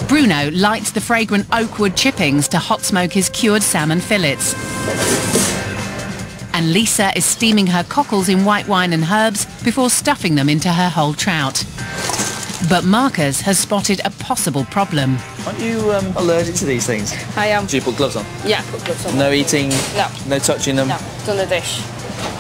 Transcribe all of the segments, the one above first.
Bruno lights the fragrant oak wood chippings to hot smoke his cured salmon fillets. And Lisa is steaming her cockles in white wine and herbs before stuffing them into her whole trout. But Marcus has spotted a possible problem. Aren't you allergic to these things? I am. Do you put gloves on? Yeah, put gloves on. No eating? No. No touching them? No, done the dish.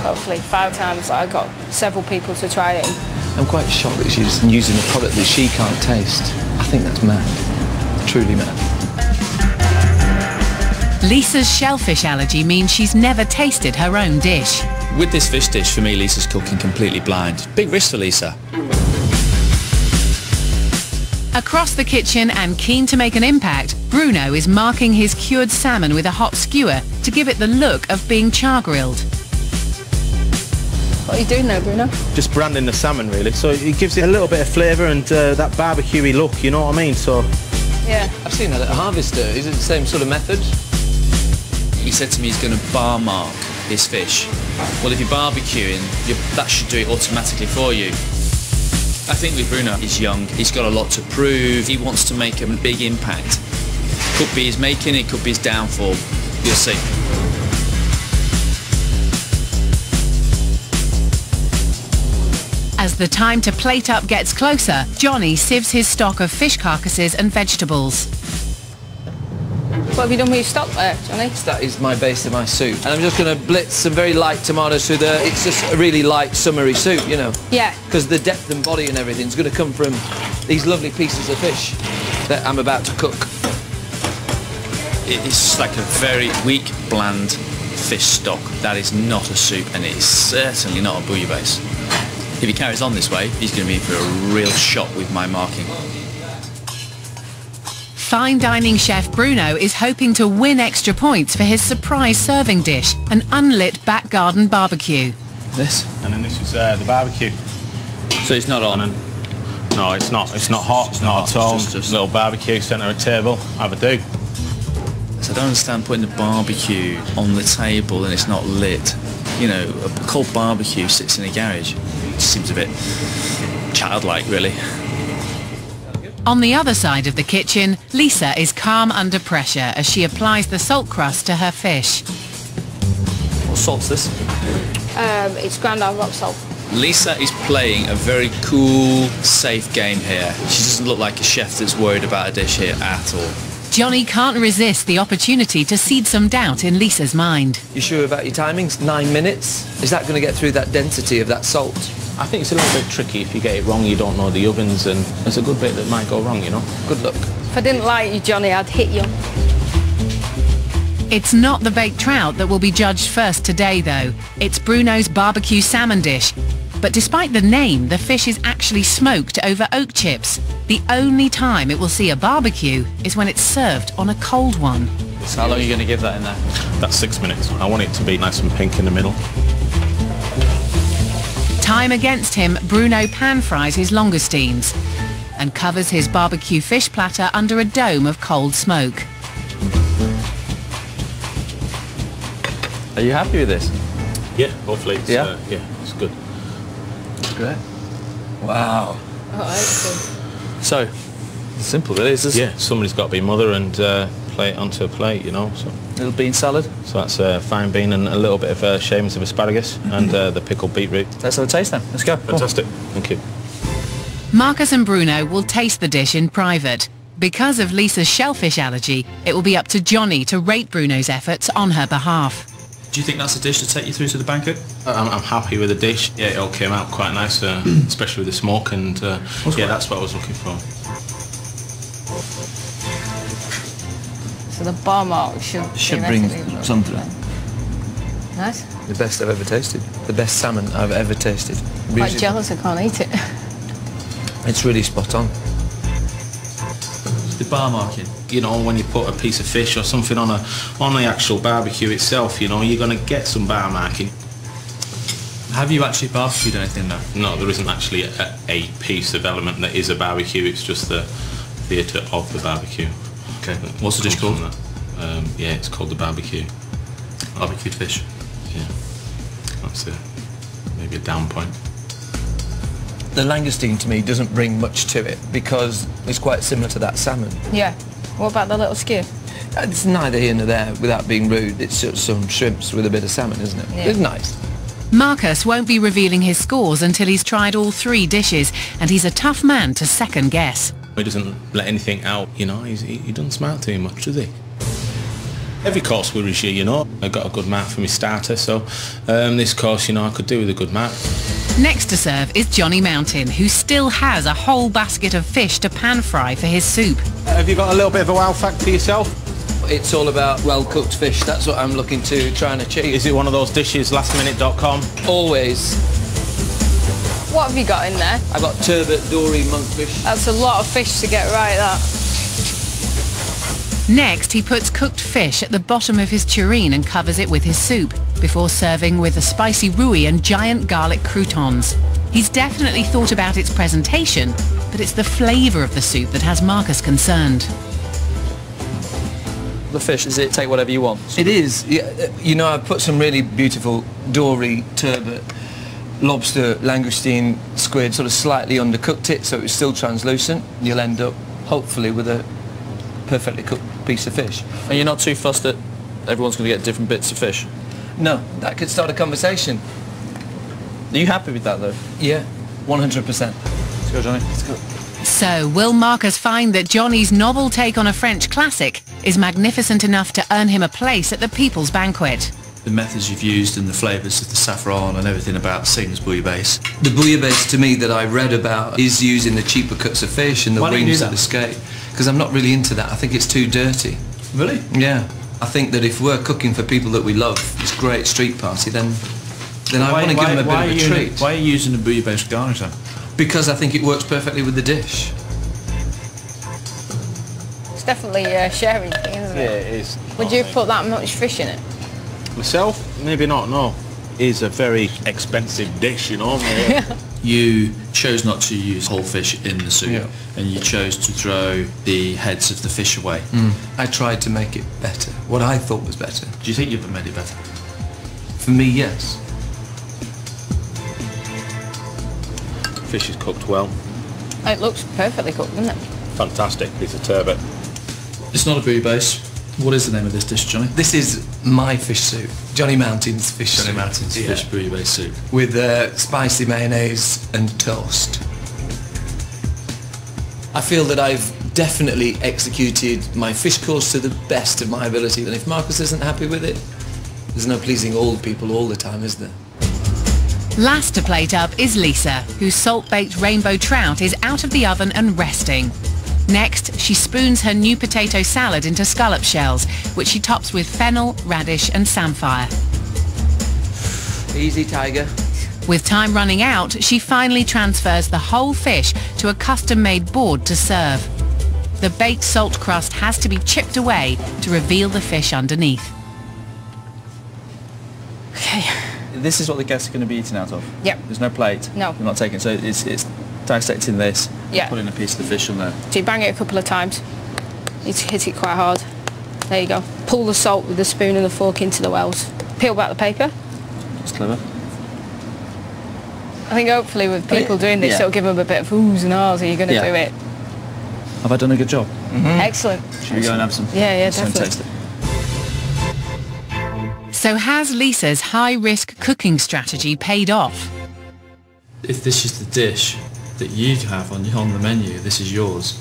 Hopefully 5 times. I got several people to try it. I'm quite shocked that she's using a product that she can't taste. I think that's mad. Truly mad. Lisa's shellfish allergy means she's never tasted her own dish. With this fish dish, for me, Lisa's cooking completely blind. Big risk for Lisa. Across the kitchen and keen to make an impact, Bruno is marking his cured salmon with a hot skewer to give it the look of being char-grilled. What are you doing now, Bruno? Just branding the salmon, really. So it gives it a little bit of flavour and that barbecuey look, you know what I mean? So yeah. I've seen that at Harvester. Is it the same sort of method? He said to me he's going to bar mark his fish. Well, if you're barbecuing, that should do it automatically for you. I think with Bruno, he's young, he's got a lot to prove, he wants to make a big impact. Could be his making, it could be his downfall. You'll see. As the time to plate up gets closer, Johnny sieves his stock of fish carcasses and vegetables. What have you done with your stock there, Johnny? That is my base of my soup. And I'm just going to blitz some very light tomatoes through there. It's just a really light, summery soup, you know. Yeah. Because the depth and body and everything is going to come from these lovely pieces of fish that I'm about to cook. It's like a very weak, bland fish stock. That is not a soup, and it is certainly not a bouillabaisse. If he carries on this way, he's going to be in for a real shock with my marking. Fine dining chef Bruno is hoping to win extra points for his surprise serving dish, an unlit back garden barbecue. This? and then this is the barbecue. So it's not on? No, it's not. It's not hot. It's not at all. Just a little barbecue, centre of table. Have a do. So I don't understand putting the barbecue on the table and it's not lit. You know, a cold barbecue sits in a garage. It seems a bit childlike, really. On the other side of the kitchen, Lisa is calm under pressure as she applies the salt crust to her fish. What salt's this? It's Grandad rock salt. Lisa is playing a very cool, safe game here. She doesn't look like a chef that's worried about a dish here at all. Johnny can't resist the opportunity to seed some doubt in Lisa's mind. You sure about your timings? 9 minutes? Is that going to get through that density of that salt? I think it's a little bit tricky. If you get it wrong, you don't know the ovens, and there's a good bit that might go wrong, you know. Good luck. If I didn't like you, Johnny, I'd hit you. It's not the baked trout that will be judged first today, though. It's Bruno's barbecue salmon dish. But despite the name, the fish is actually smoked over oak chips. The only time it will see a barbecue is when it's served on a cold one. How long are you going to give that in there? That's 6 minutes. I want it to be nice and pink in the middle. Time against him, Bruno pan-fries his langoustines and covers his barbecue fish platter under a dome of cold smoke. Are you happy with this? Yeah, hopefully it's, yeah, it's good. Great. Wow. Oh, excellent. So, it's simple really. It's just Yeah, somebody's got to be mother and play it onto a plate, you know. So little bean salad. So that's fine bean and a little bit of shavings of asparagus and the pickled beetroot. Let's have a taste then. Let's go. Fantastic. Thank you. Marcus and Bruno will taste the dish in private. Because of Lisa's shellfish allergy, it will be up to Johnny to rate Bruno's efforts on her behalf. Do you think that's a dish to take you through to the banquet? I'm happy with the dish. Yeah, it all came out quite nice, especially with the smoke, and yeah, that's what I was looking for. So the bar mark should bring something. Nice. The best I've ever tasted. The best salmon I've ever tasted. Quite jealous I can't eat it. It's really spot on. The bar marking. You know, when you put a piece of fish or something on the actual barbecue itself, you know, you're going to get some bar marking. Have you actually barbecued anything though? No, there isn't actually a piece of element that is a barbecue. It's just the theatre of the barbecue. Okay. What's the dish called? Yeah, it's called the barbecue. Barbecued fish. Yeah. That's maybe a down point. The langoustine to me doesn't bring much to it because it's quite similar to that salmon. Yeah. What about the little skew? It's neither here nor there, without being rude. It's just some shrimps with a bit of salmon, isn't it? Yeah. It's nice. Marcus won't be revealing his scores until he's tried all 3 dishes, and he's a tough man to second guess. He doesn't let anything out, you know, he doesn't smile too much, does he? Every course we review, you know, I got a good mark for my starter, so this course, you know, I could do with a good mark. Next to serve is Johnny Mountain, who still has a whole basket of fish to pan fry for his soup. Have you got a little bit of a wow factor yourself? It's all about well-cooked fish. That's what I'm looking to try and achieve. Is it one of those dishes, lastminute.com? Always. What have you got in there? I've got turbot, dory, monkfish. That's a lot of fish to get right, that. Next, he puts cooked fish at the bottom of his tureen and covers it with his soup, before serving with a spicy roux and giant garlic croutons. He's definitely thought about its presentation, but it's the flavour of the soup that has Marcus concerned. The fish, is it take whatever you want? It is. Yeah, you know, I've put some really beautiful dory, turbot, lobster, langoustine, squid, sort of slightly undercooked it so it's still translucent. You'll end up, hopefully, with a perfectly cooked piece of fish. And you're not too fussed that everyone's going to get different bits of fish? No, that could start a conversation. Are you happy with that, though? Yeah, 100%. Let's go, Johnny. Let's go. So, will Marcus find that Johnny's novel take on a French classic is magnificent enough to earn him a place at the People's Banquet? The methods you've used and the flavours of the saffron and everything about Sing's bouillabaisse. The bouillabaisse, to me, that I read about is using the cheaper cuts of fish and the wings of the skate. Because I'm not really into that. I think it's too dirty. Really? Yeah. I think that if we're cooking for people that we love, this great street party, then I want to give them a bit of a treat. Why are you using a bouillabaisse garnish then? Because I think it works perfectly with the dish. It's definitely a sharing thing, isn't it? Yeah, it is. Would you put that much fish in it? Myself? Maybe not, no. It is a very expensive dish, you know. You chose not to use whole fish in the soup, Yeah. and you chose to throw the heads of the fish away. I tried to make it better, what I thought was better. Do you think you've made it better? For me, yes. Fish is cooked well. It looks perfectly cooked, doesn't it? Fantastic piece of turbot. It's not a bouillabaisse. What is the name of this dish, Johnny? This is my fish soup, Johnny Mountain's fish soup. Johnny Mountain's Yeah. fish bouillabaisse soup. With spicy mayonnaise and toast. I feel that I've definitely executed my fish course to the best of my ability, and if Marcus isn't happy with it, there's no pleasing all people all the time, is there? Last to plate up is Lisa, whose salt-baked rainbow trout is out of the oven and resting. Next, she spoons her new potato salad into scallop shells, which she tops with fennel, radish and samphire. Easy, Tiger. With time running out, she finally transfers the whole fish to a custom-made board to serve. The baked salt crust has to be chipped away to reveal the fish underneath. Okay. This is what the guests are going to be eating out of? Yep. There's no plate? No. You're not taking so it's dissecting this, Yeah. putting a piece of the fish on there. So you bang it a couple of times. You need to hit it quite hard. There you go. Pull the salt with the spoon and the fork into the wells. Peel back the paper. That's clever. I think hopefully with people doing this, Yeah. it'll give them a bit of oohs and ahs, are you going to Yeah. do it? Have I done a good job? Excellent. Should we go and have some? Yeah, some definitely. taste it? So has Lisa's high-risk cooking strategy paid off? If this is the dish that you have on the menu, this is yours,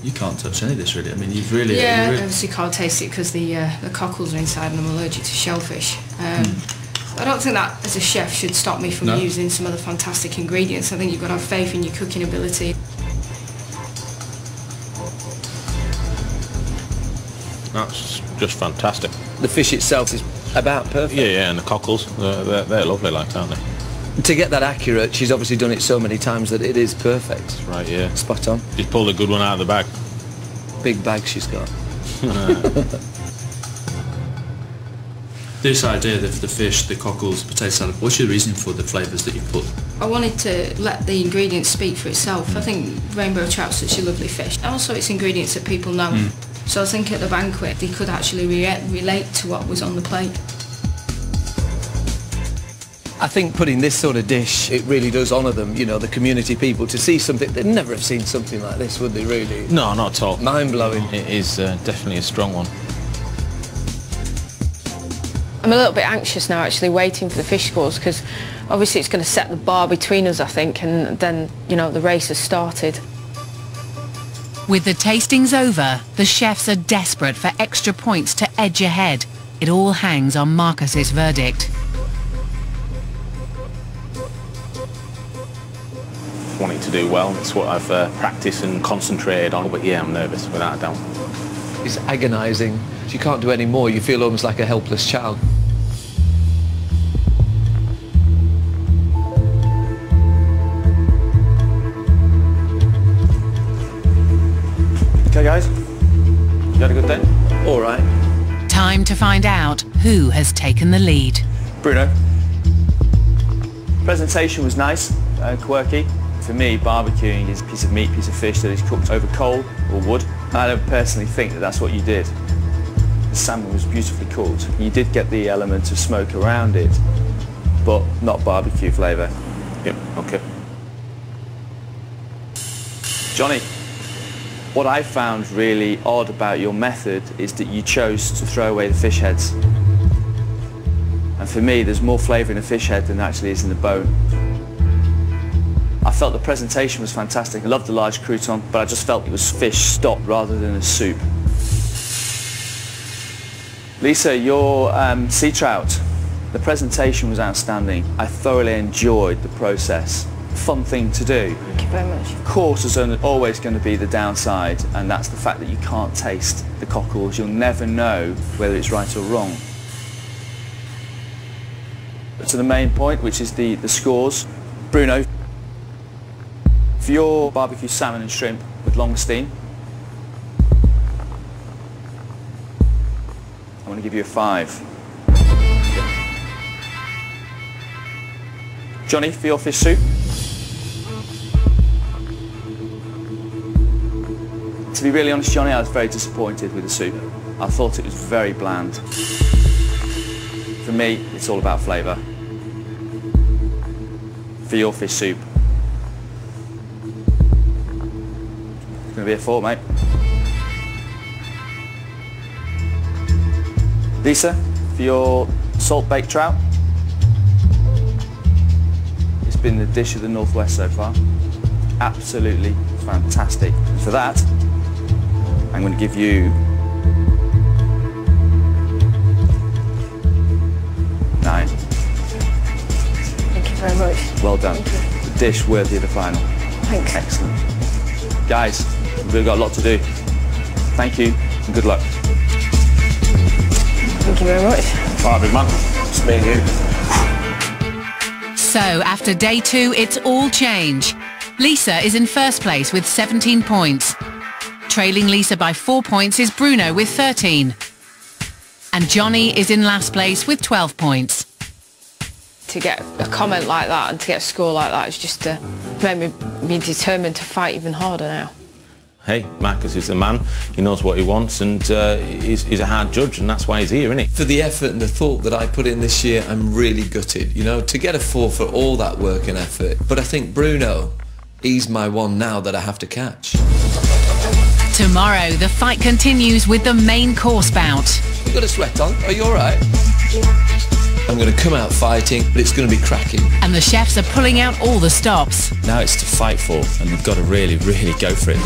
you can't touch any of this really. I mean, you've really... Yeah, you I really obviously can't taste it because the cockles are inside and I'm allergic to shellfish. I don't think that as a chef should stop me from No. using some of the fantastic ingredients. I think you've got to have faith in your cooking ability. That's just fantastic. The fish itself is about perfect. Yeah, and the cockles, they're lovely like that, aren't they? To get that accurate, she's obviously done it so many times that it is perfect. Right, yeah. Spot on. She's pulled a good one out of the bag. Big bag she's got. This idea of the fish, the cockles, potato salad, what's your reason for the flavours that you put? I wanted to let the ingredients speak for itself. I think rainbow trout's such a lovely fish. Also, it's ingredients that people know. So I think at the banquet, they could actually relate to what was on the plate. I think putting this sort of dish, it really does honour them, you know, the community people, to see something. They'd never have seen something like this, would they, really? No, not at all. Mind-blowing. It is definitely a strong one. I'm a little bit anxious now, actually, waiting for the fish scores, because obviously it's going to set the bar between us, I think, and then, you know, the race has started. With the tastings over, the chefs are desperate for extra points to edge ahead. It all hangs on Marcus's verdict. Wanting to do well, it's what I've practiced and concentrated on, but yeah, I'm nervous, without a doubt. It's agonising. If you can't do any more, you feel almost like a helpless child. Okay, guys. You had a good day? All right. Time to find out who has taken the lead. Bruno. Presentation was nice, quirky. For me, barbecuing is a piece of meat, piece of fish that is cooked over coal or wood. I don't personally think that that's what you did. The salmon was beautifully cooked. You did get the element of smoke around it, but not barbecue flavour. Yep, okay. Johnny, what I found really odd about your method is that you chose to throw away the fish heads. And for me, there's more flavour in a fish head than actually is in the bone. I felt the presentation was fantastic. I loved the large crouton, but I just felt it was fish stock rather than a soup. Lisa, your sea trout, the presentation was outstanding. I thoroughly enjoyed the process. Fun thing to do. Thank you very much. Of course, there's always going to be the downside, and that's the fact that you can't taste the cockles. You'll never know whether it's right or wrong. But to the main point, which is the scores. Bruno, for your barbecue salmon and shrimp with Longstein, I'm going to give you a 5. Johnny, for your fish soup, to be really honest, Johnny, I was very disappointed with the soup. I thought it was very bland. For me, it's all about flavour. For your fish soup, it's going to be a 4, mate. Lisa, for your salt baked trout, it's been the dish of the Northwest so far. Absolutely fantastic. And for that, I'm going to give you 9. Thank you very much. Well done. The dish worthy of the final. Thanks. Excellent. Guys, we've really got a lot to do. Thank you and good luck. Thank you very much. All right, big man. It's me and you. So, after day 2, it's all change. Lisa is in first place with 17 points. Trailing Lisa by 4 points is Bruno with 13. And Johnny is in last place with 12 points. To get a comment like that and to get a score like that is just made me determined to fight even harder now. Hey, Marcus is the man. He knows what he wants, and he's a hard judge, and that's why he's here, isn't he? For the effort and the thought that I put in this year, I'm really gutted, you know, to get a 4 for all that work and effort. But I think Bruno, he's my one now that I have to catch. Tomorrow, the fight continues with the main course bout. You got a sweat on? Are you all right? I'm going to come out fighting, but it's going to be cracking. And the chefs are pulling out all the stops. Now it's to fight for, and we've got to really, really go for it.